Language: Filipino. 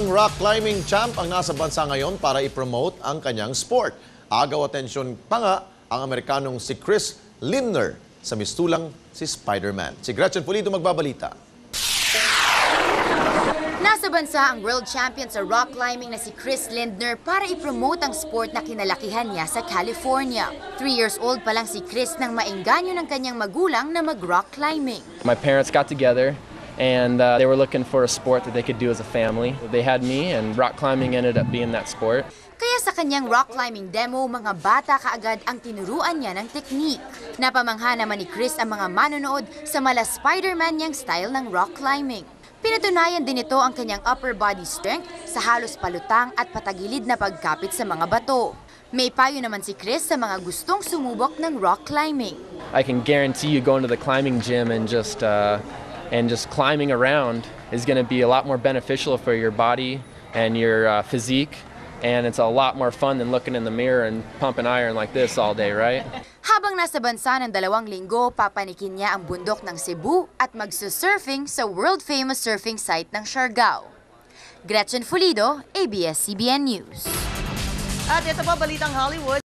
Rock climbing champ ang nasa bansa ngayon para i-promote ang kanyang sport. Agaw atensyon pa nga ang Amerikanong si Chris Lindner sa mistulang si Spider-Man. Si Gretchen Pulido magbabalita. Nasa bansa ang world champion sa rock climbing na si Chris Lindner para i-promote ang sport na kinalakihan niya sa California. 3 years old pa lang si Chris nang maengganyo ng kanyang magulang na mag-rock climbing. My parents got together and they were looking for a sport that they could do as a family. They had me and rock climbing ended up being that sport. Kaya sa kanyang rock climbing demo, mga bata kaagad ang tinuruan niya ng teknik. Napamangha naman ni Chris ang mga manonood sa mala Spider-Man niyang style ng rock climbing. Pinatunayan din ito ang kanyang upper body strength sa halos palutang at patagilid na pagkapit sa mga bato. May payo naman si Chris sa mga gustong sumubok ng rock climbing. I can guarantee you going to the climbing gym and just climbing around is going to be a lot more beneficial for your body and your physique. And it's a lot more fun than looking in the mirror and pumping iron like this all day, right? Habang nasa bansa ng 2 linggo, papanikin niya ang bundok ng Cebu at magsusurfing sa world-famous surfing site ng Siargao. Gretchen Pulido, ABS-CBN News. At ito pa balitang Hollywood.